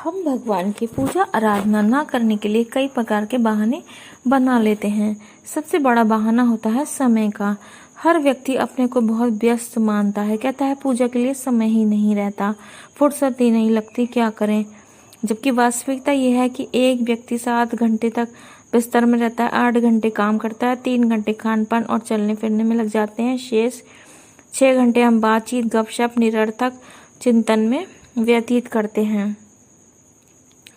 हम भगवान की पूजा आराधना ना करने के लिए कई प्रकार के बहाने बना लेते हैं। सबसे बड़ा बहाना होता है समय का। हर व्यक्ति अपने को बहुत व्यस्त मानता है, कहता है पूजा के लिए समय ही नहीं रहता, फुर्सत ही नहीं लगती, क्या करें। जबकि वास्तविकता यह है कि एक व्यक्ति 7 घंटे तक बिस्तर में रहता है, 8 घंटे काम करता है, 3 घंटे खान पान और चलने फिरने में लग जाते हैं, शेष 6 घंटे हम बातचीत, गपशप, निरर्थक चिंतन में व्यतीत करते हैं।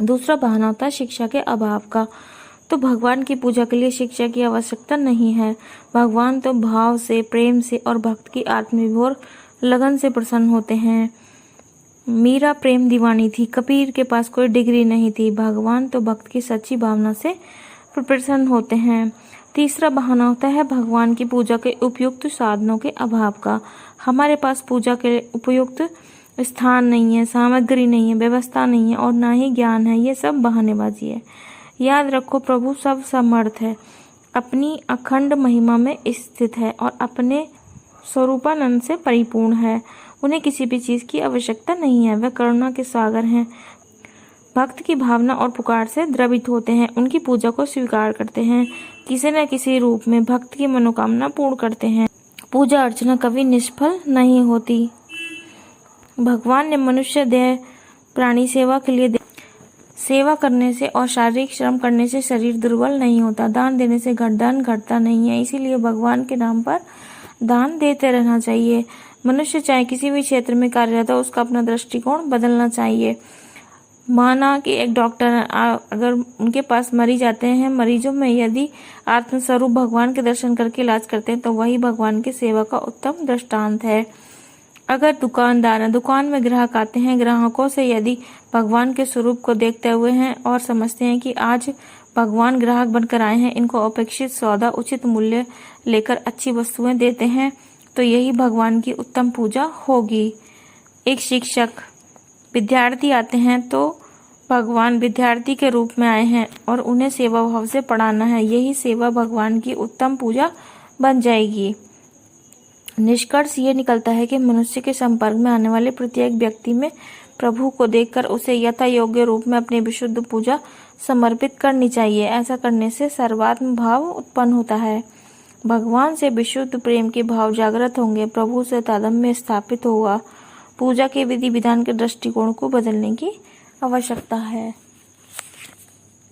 दूसरा बहाना होता है शिक्षा के अभाव का। तो भगवान की पूजा के लिए शिक्षा की आवश्यकता नहीं है। भगवान तो भाव से, प्रेम से और भक्त की आत्मविभोर लगन से प्रसन्न होते हैं। मीरा प्रेम दीवानी थी, कबीर के पास कोई डिग्री नहीं थी। भगवान तो भक्त की सच्ची भावना से प्रसन्न होते हैं। तीसरा बहाना होता है भगवान की पूजा के उपयुक्त साधनों के अभाव का। हमारे पास पूजा के उपयुक्त स्थान नहीं है, सामग्री नहीं है, व्यवस्था नहीं है और ना ही ज्ञान है। ये सब बहानेबाजी है। याद रखो, प्रभु सब समर्थ है, अपनी अखंड महिमा में स्थित है और अपने स्वरूपानंद से परिपूर्ण है। उन्हें किसी भी चीज की आवश्यकता नहीं है। वे करुणा के सागर हैं। भक्त की भावना और पुकार से द्रवित होते हैं, उनकी पूजा को स्वीकार करते हैं, किसी न किसी रूप में भक्त की मनोकामना पूर्ण करते हैं। पूजा अर्चना कभी निष्फल नहीं होती। भगवान ने मनुष्य देह प्राणी सेवा के लिए सेवा करने से और शारीरिक श्रम करने से शरीर दुर्बल नहीं होता। दान देने से धन घटता नहीं है। इसीलिए भगवान के नाम पर दान देते रहना चाहिए। मनुष्य चाहे किसी भी क्षेत्र में कार्यरत हो, उसका अपना दृष्टिकोण बदलना चाहिए। माना कि एक डॉक्टर अगर उनके पास मरीज आते हैं, मरीजों में यदि आत्मस्वरूप भगवान के दर्शन करके इलाज करते हैं तो वही भगवान की सेवा का उत्तम दृष्टांत है। अगर दुकानदार है, दुकान में ग्राहक आते हैं, ग्राहकों से यदि भगवान के स्वरूप को देखते हुए हैं और समझते हैं कि आज भगवान ग्राहक बनकर आए हैं, इनको अपेक्षित सौदा उचित मूल्य लेकर अच्छी वस्तुएं देते हैं, तो यही भगवान की उत्तम पूजा होगी। एक शिक्षक, विद्यार्थी आते हैं तो भगवान विद्यार्थी के रूप में आए हैं और उन्हें सेवा भाव से पढ़ाना है, यही सेवा भगवान की उत्तम पूजा बन जाएगी। निष्कर्ष ये निकलता है कि मनुष्य के संपर्क में आने वाले प्रत्येक व्यक्ति में प्रभु को देखकर उसे यथा योग्य रूप में अपनी विशुद्ध पूजा समर्पित करनी चाहिए। ऐसा करने से सर्वात्म भाव उत्पन्न होता है, भगवान से विशुद्ध प्रेम के भाव जागृत होंगे, प्रभु से तादात्म्य स्थापित होगा। पूजा के विधि विधान के दृष्टिकोण को बदलने की आवश्यकता है।